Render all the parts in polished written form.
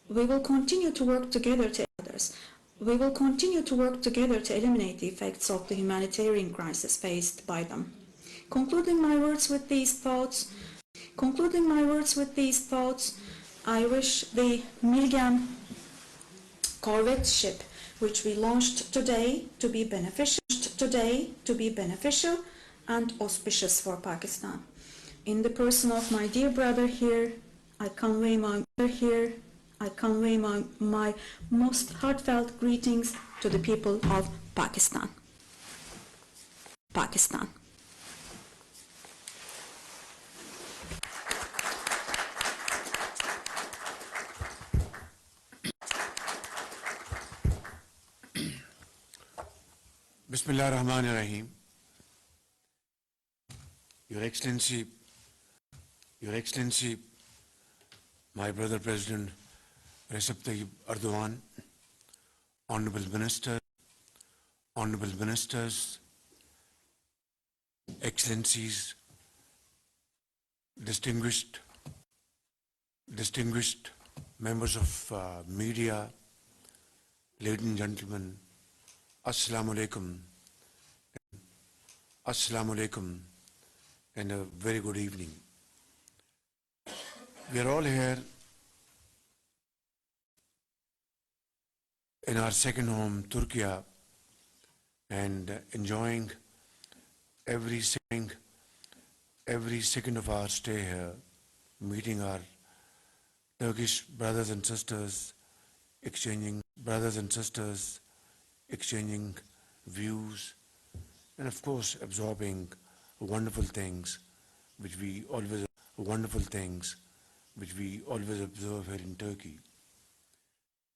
We will continue to work together to others. We will continue to work together to eliminate the effects of the humanitarian crisis faced by them. Concluding my words with these thoughts, I wish the Milgem corvette ship, which we launched today, to be beneficial and auspicious for Pakistan. In the person of my dear brother here, I convey my most heartfelt greetings to the people of Pakistan. Bismillah ar-Rahman ar-Rahim. Your Excellency, my brother President Recep Tayyip Erdogan, Honorable Ministers, Excellencies, distinguished members of media, ladies and gentlemen, Assalamu alaikum and a very good evening. We are all here in our second home, Turkey, and enjoying every second of our stay here, meeting our Turkish brothers and sisters, exchanging views, and of course absorbing wonderful things which we always observe here in Turkey.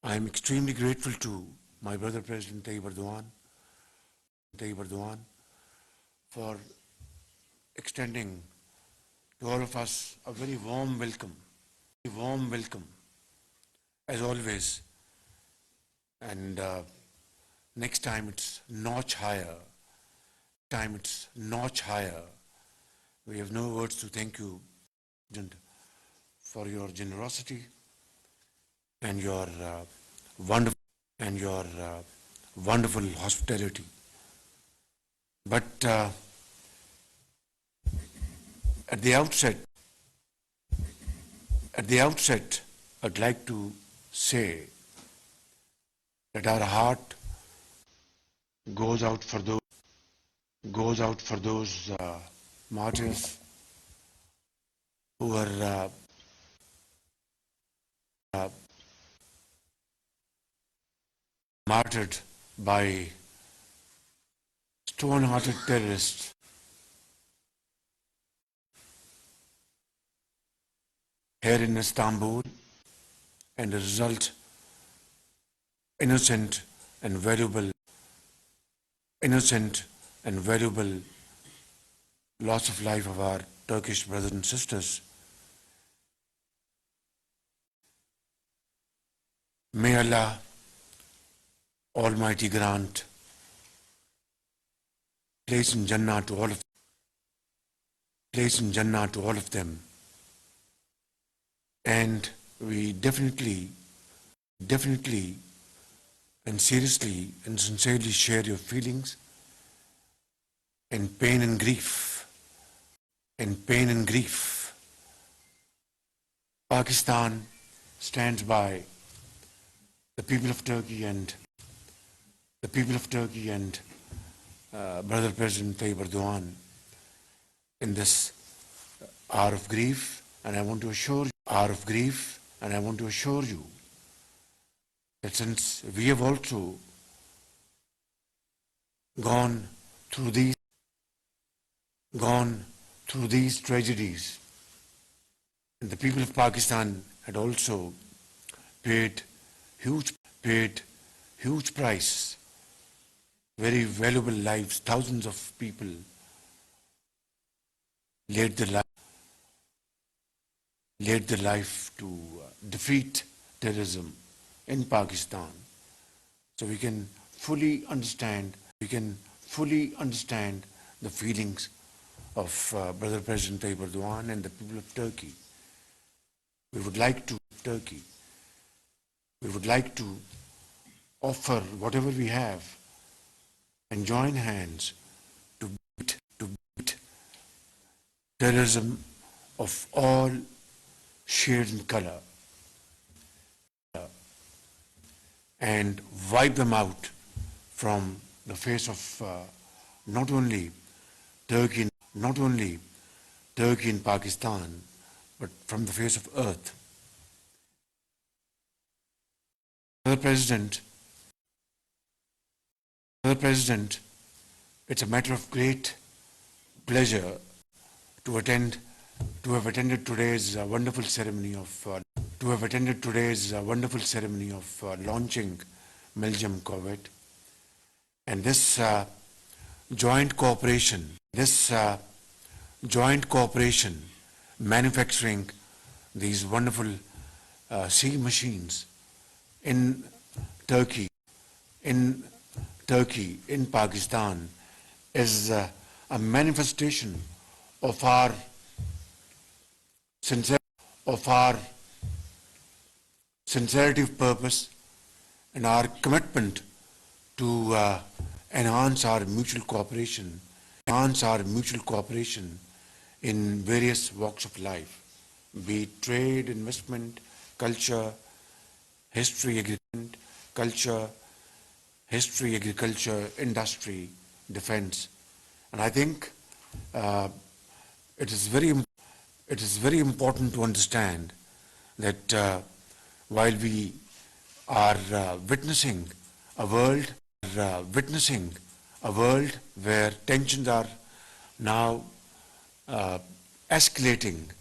I am extremely grateful to my brother President Tayyip Erdogan for extending to all of us a very warm welcome as always, and next time it's notch higher. We have no words to thank you for your generosity and your wonderful hospitality. But at the outset, I'd like to say that our heart goes out for those martyrs who were martyred by stone-hearted terrorists here in Istanbul, and the result, innocent and valuable loss of life of our Turkish brothers and sisters. May Allah Almighty grant place in Jannah to all of them. And we definitely and seriously and sincerely share your feelings and pain and grief. Pakistan stands by the people of Turkey and Brother President Tayyip Erdogan in this hour of grief, and I want to assure you that since we have also gone through these tragedies, and the people of Pakistan had also paid huge price, very valuable lives. Thousands of people laid their life to defeat terrorism in Pakistan. So we can fully understand the feelings of Brother President Tayyip Erdogan and the people of Turkey. We would like to We would like to offer whatever we have and join hands to beat terrorism of all shades and color and wipe them out from the face of not only Turkey and Pakistan, but from the face of earth. Mr. President, it's a matter of great pleasure to have attended today's wonderful ceremony of launching Belgium Corvette, and this joint cooperation manufacturing these wonderful sea machines in Turkey, in Pakistan, is a manifestation of our sincerity of purpose and our commitment to enhance our mutual cooperation in various walks of life, be it trade, investment, culture, history, agriculture, industry, defense. And I think it is very important to understand that while we are witnessing a world where tensions are now escalating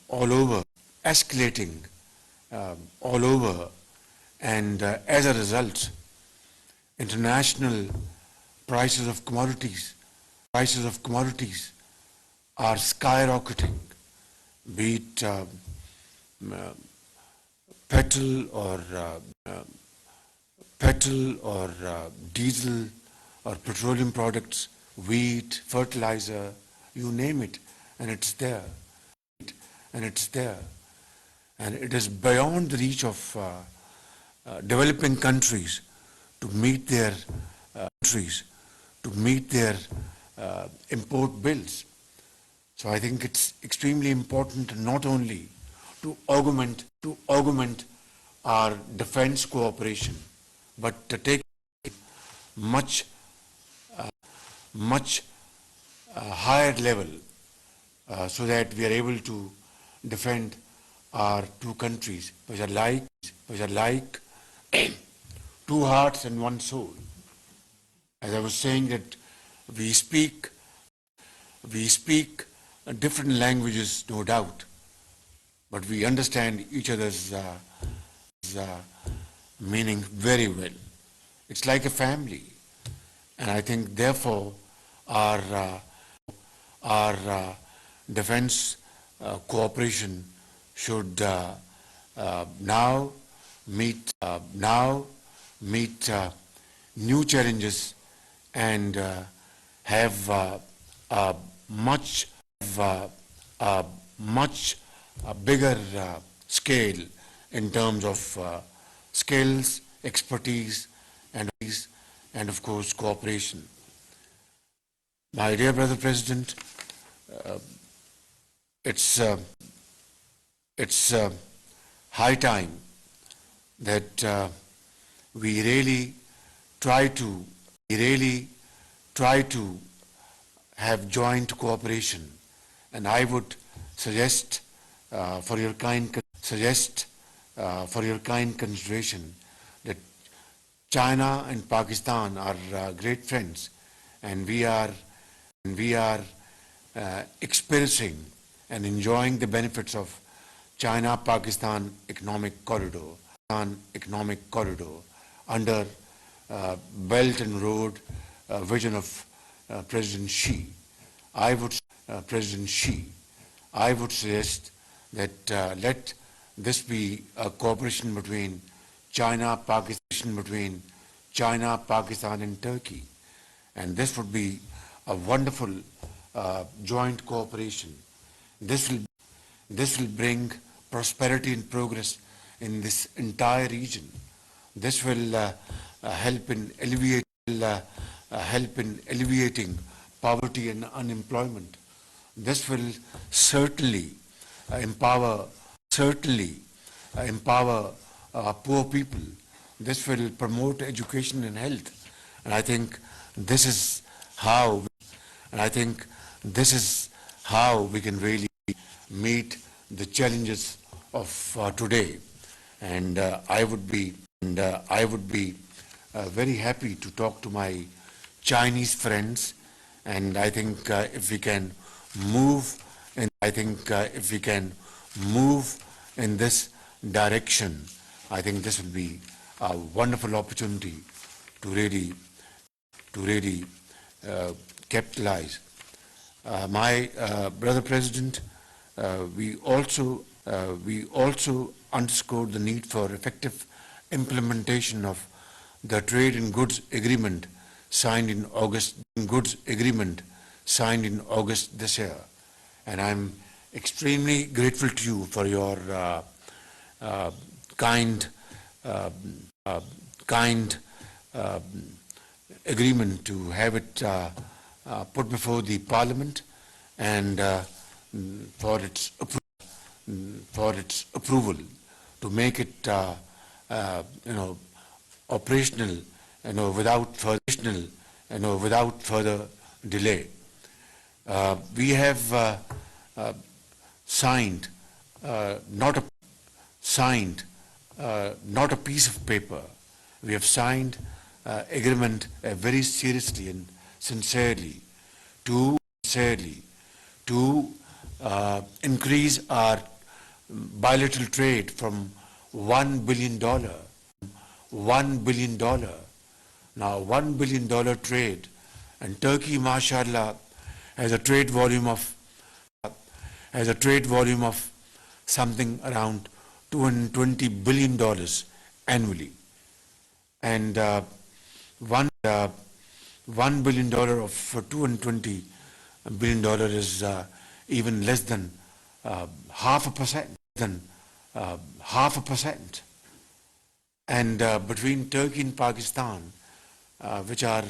all over, and as a result, international prices of commodities are skyrocketing, be it petrol or diesel or petroleum products, wheat, fertilizer, you name it, and it's there. And it is beyond the reach of developing countries to meet their import bills. So I think it's extremely important not only to augment our defense cooperation, but to take much higher level so that we are able to defend our two countries, which are like two hearts and one soul. As I was saying, that we speak different languages, no doubt, but we understand each other's meaning very well. It's like a family, and I think therefore our defense cooperation should now meet new challenges and have a much bigger scale in terms of skills, expertise, and of course cooperation. My dear brother President, it's high time that we really try to have joint cooperation, and I would suggest for your kind consideration that China and Pakistan are great friends, and we are experiencing and enjoying the benefits of China-Pakistan economic corridor under Belt and Road vision of President Xi. I would suggest that let this be a cooperation between China, Pakistan, and Turkey, and this would be a wonderful joint cooperation. This will bring prosperity and progress in this entire region. This will help in alleviating poverty and unemployment. This will certainly empower poor people. This will promote education and health. And I think this is how we can really meet the challenges of today. And I would be very happy to talk to my Chinese friends. And I think if we can move in this direction, I think this will be a wonderful opportunity to really capitalize. My brother President, we also underscored the need for effective implementation of the trade in goods agreement signed in August this year. And I'm extremely grateful to you for your kind agreement to have it put before the Parliament and for its approval to make it operational without further delay. We have signed not a piece of paper. We have signed agreement very seriously and sincerely to increase our bilateral trade from $1 billion. Now $1 billion trade, and Turkey, mashallah, has a trade volume of something around $220 billion annually. And $1 billion of $220 billion is even less than half a percent. And between Turkey and Pakistan, which are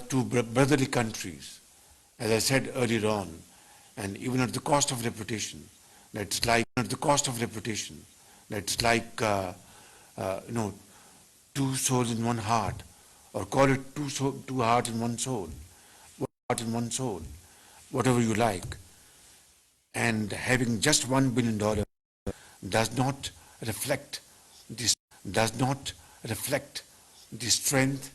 two brotherly countries, as I said earlier on, and even at the cost of reputation, that's like two souls in one heart, or call it two hearts in one soul, whatever you like. And having just $1 billion does not reflect the strength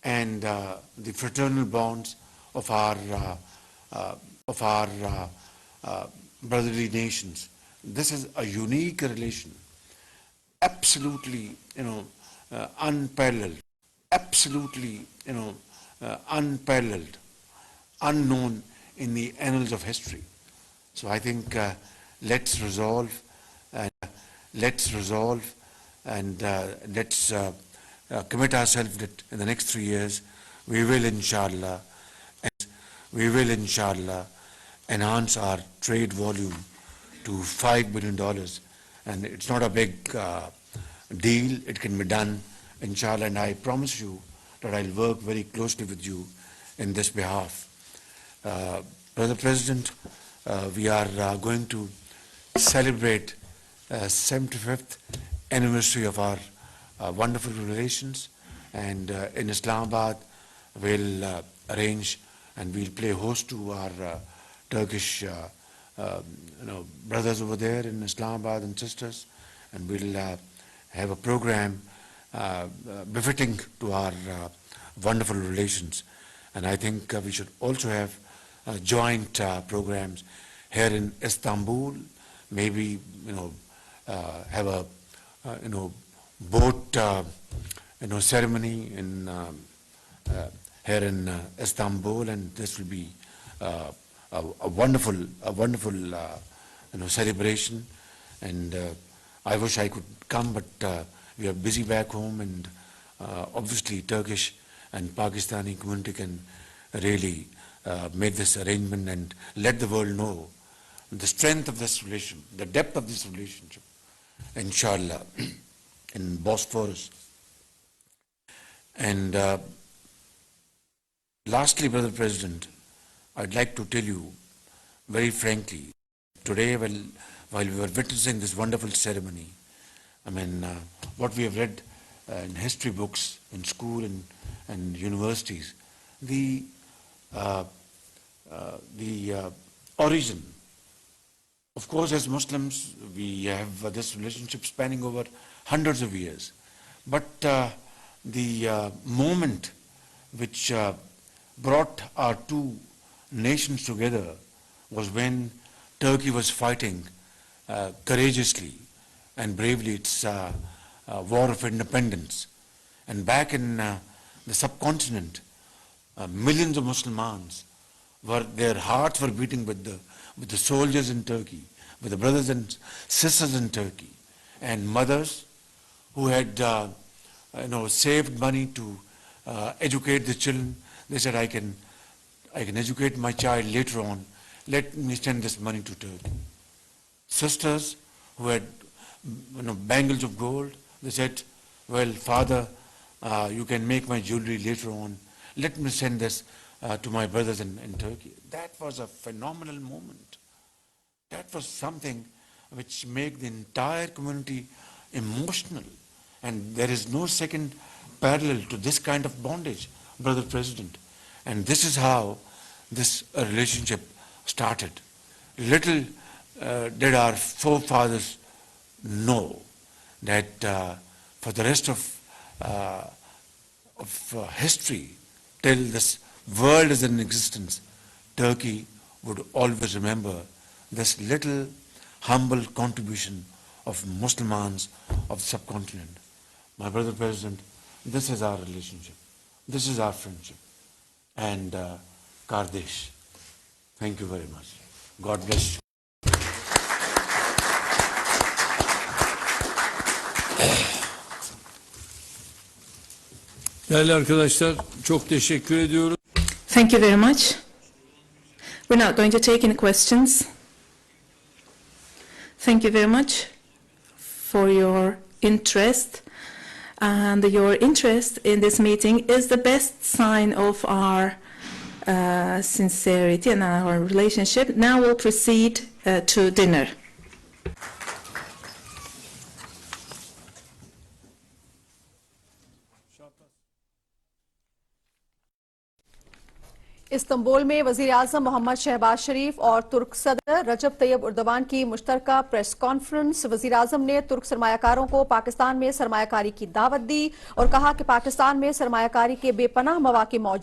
and the fraternal bonds of our brotherly nations. This is a unique relation, absolutely unparalleled, unknown in the annals of history. So I think let's resolve and let's commit ourselves that in the next 3 years we will inshallah enhance our trade volume to $5 billion. And it's not a big deal. It can be done, inshallah, and I promise you that I'll work very closely with you in this behalf. Brother President, we are going to celebrate 75th anniversary of our wonderful relations, and in Islamabad we'll arrange and we'll play host to our Turkish brothers over there in Islamabad and sisters, and we'll have a program befitting to our wonderful relations. And I think we should also have joint programs here in Istanbul, maybe have a boat ceremony in here in Istanbul, and this will be a wonderful celebration. And I wish I could come, but we are busy back home, and obviously Turkish and Pakistani community can really made this arrangement and let the world know the strength of this relation, the depth of this relationship, inshallah, in Bosphorus. And lastly, Brother President, I'd like to tell you very frankly, today while we were witnessing this wonderful ceremony, I mean, what we have read in history books, in school and universities, the origin. Of course, as Muslims, we have this relationship spanning over hundreds of years. But the moment which brought our two nations together was when Turkey was fighting courageously and bravely its war of independence. And back in the subcontinent, millions of Muslims their hearts were beating with the soldiers in Turkey, with the brothers and sisters in Turkey, and mothers who had saved money to educate the children. They said, I can educate my child later on. Let me send this money to Turkey. Sisters who had bangles of gold, they said, well, father, you can make my jewelry later on. Let me send this to my brothers in Turkey. That was a phenomenal moment. That was something which made the entire community emotional. And there is no second parallel to this kind of bondage, Brother President. And this is how this relationship started. Little did our forefathers know that for the rest of history, till this world is in existence, Turkey would always remember this little humble contribution of Muslims of the subcontinent. My Brother President, this is our relationship. This is our friendship. And Kardesh, thank you very much. God bless you. Değerli arkadaşlar, çok teşekkür ediyorum. Thank you very much. We're now going to take any questions. Thank you very much for your interest. And your interest in this meeting is the best sign of our sincerity and our relationship. Now we'll proceed to dinner. استنبول में वजीराज़म मोहम्मद शहबाज शरीफ और तुर्क सदर रजब Tayyip Erdogan की मुश्तरका press conference. वजीराज़म ने तुर्क सरमायाकारों को पाकिस्तान में सरमायाकारी की दावत दी और कहा कि पाकिस्तान में सरमायाकारी के बेपनाह मौके मौजूद